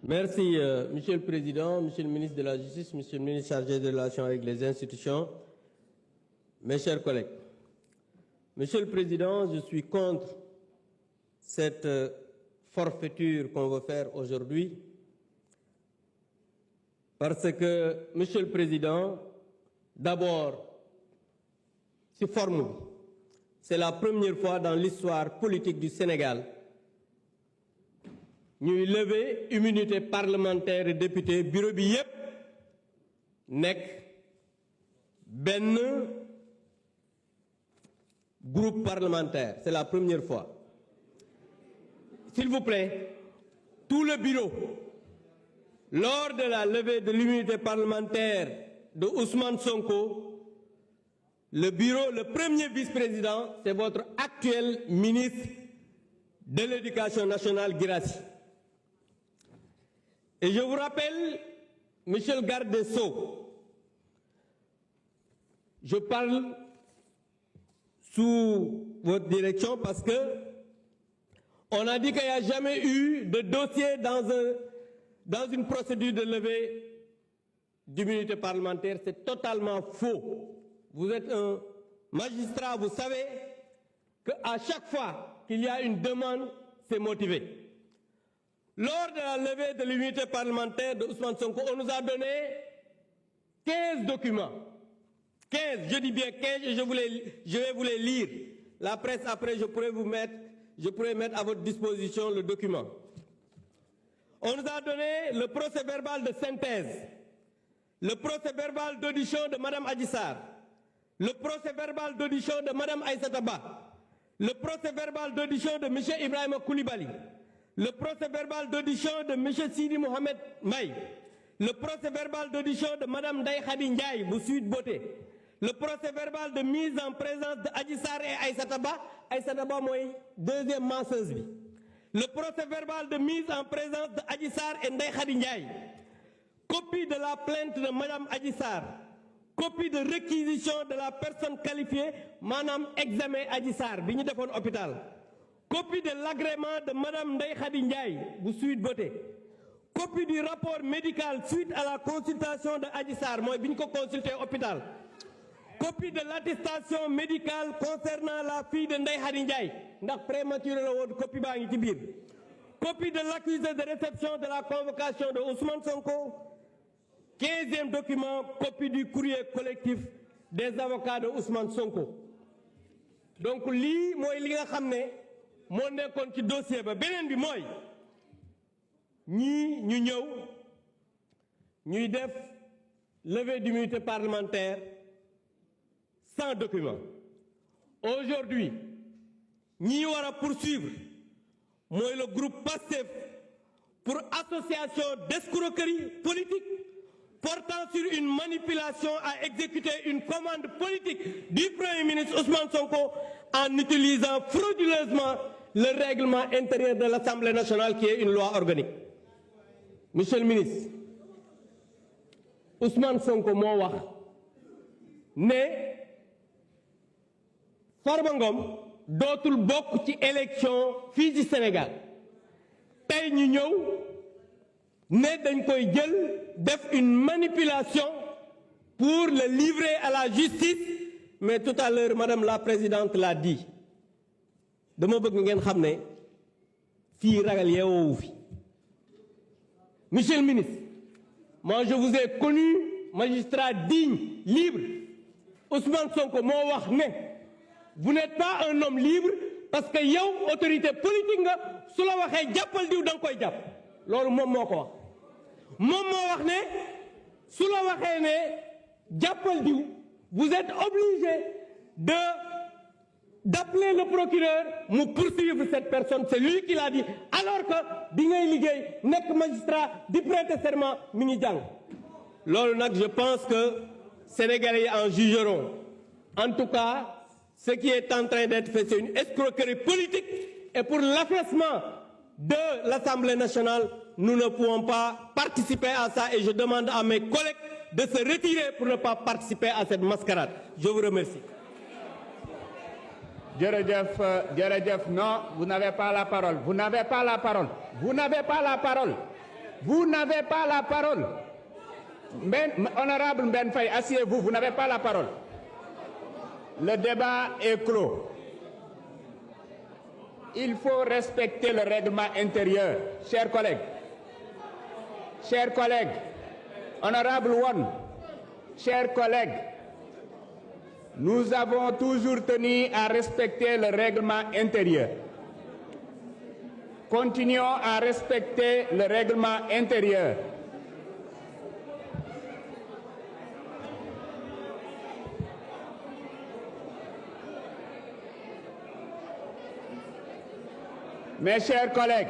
Merci, Monsieur le Président, Monsieur le ministre de la Justice, Monsieur le ministre chargé des relations avec les institutions, mes chers collègues. Monsieur le Président, je suis contre cette forfaiture qu'on veut faire aujourd'hui parce que, Monsieur le Président, d'abord, c'est forme. C'est la première fois dans l'histoire politique du Sénégal ñuy lever immunité parlementaire et député bureau bi yépp nekk benn groupe parlementaire. C'est la première fois. S'il vous plaît, tout le bureau, lors de la levée de l'immunité parlementaire de Ousmane Sonko, le bureau, le premier vice-président, c'est votre actuel ministre de l'Éducation nationale, Guirassy. Et je vous rappelle, monsieur le garde des Sceaux, je parle sous votre direction parce que on a dit qu'il n'y a jamais eu de dossier dans une procédure de levée d'immunité parlementaire. C'est totalement faux. Vous êtes un magistrat, vous savez qu'à chaque fois qu'il y a une demande, c'est motivé. Lors de la levée de l'immunité parlementaire de Ousmane Sonko, on nous a donné 15 documents. 15, je dis bien 15 et je vais vous les lire. La presse, après, je pourrais mettre à votre disposition le document. On nous a donné le procès-verbal de synthèse, le procès-verbal d'audition de Mme Adjissar, le procès-verbal d'audition de Mme Aïssata Ba, le procès-verbal d'audition de M. Ibrahima Koulibaly, le procès-verbal d'audition de M. Sidi Mohamed Maï, le procès-verbal d'audition de Mme Ndaye Khady Ndiaye, Sweet Beauté, le procès-verbal de mise en présence de Adjissar et Aïssata Ba mooy deuxième menseuse bi, le procès-verbal de mise en présence de Adjissar et Ndaye Khady Ndiaye, copie de la plainte de Mme Adjissar, copie de réquisition de la personne qualifiée, Madame examen Adjissar bi ñu defoon hôpital, copie de l'agrément de Mme Ndaye Khady Ndiaye, Sweet Beauté, copie du rapport médical suite à la consultation de Adjissar, moi bi ñu ko consulté hôpital, copie de l'attestation médicale concernant la fille de Ndaye Khady Ndiaye, ndax prématuré la woon copie baa ngi ci biir, copie de l'accusé de réception de la convocation de Ousmane Sonko, 15e document, copie du courrier collectif des avocats de Ousmane Sonko. Donc lii mooy li nga xam ne moo nekkoon ci dossier ba. Beneen bi mooy ñii ñu ñëw ñuy def levée d'immunité parlementaire sans document. Aujourd'hui ñii war a poursuivre mooy le groupe PASTEF pour association d'escroquerie politique portant sur une manipulation à exécuter une commande politique du Premier ministre Ousmane Sonko en utilisant frauduleusement le règlement intérieur de l'Assemblée nationale qui est une loi organique. Monsieur le ministre, Ousmane Sonko moo wax ne Farba Ngom dootul bokk ci élection fii ci Sénégal. Tey ñu ñëw ne dañ koy jël def une manipulation pour le livrer à la justice, mais tout à l'heure Madame la Présidente l'a dit. Dama bëgg ngeen xam ne fii ragal yeewoowu fi. Monsieur le ministre, moi je vous ai connu magistrat digne, libre. Ousmane Sonko moo wax ne vous n'êtes pas un homme libre parce que yow autorité politique nga, su la waxee jàppal diw da nga koy jàpp. Loolu moom moo ko wax. Moom moo wax ne su la waxee ne jàppal diw, vous êtes obligé d'appeler le procureur mu poursuivre cette personne. C'est lui qui l'a dit, alors que bi ngay liggéey nekk magistrat di prêter serment mi ngi jàng. Loolu nag je pense que Sénégalais yi en jugeront. En tout cas, ce qui est en train d'être fait, c'est une escroquerie politique, et pour l'affaissement de l'Assemblée nationale, nous ne pouvons pas participer à ça, et je demande à mes collègues de se retirer pour ne pas participer à cette mascarade. Je vous remercie. Djeredjef, non, vous n'avez pas la parole. Vous n'avez pas la parole. Vous n'avez pas la parole. Vous n'avez pas la parole. Honorable Mben Faye, asseyez-vous, vous n'avez pas la parole. Le débat est clos. Il faut respecter le règlement intérieur, chers collègues. Chers collègues, Honorable One, chers collègues, nous avons toujours tenu à respecter le règlement intérieur. Continuons à respecter le règlement intérieur. Mes chers collègues,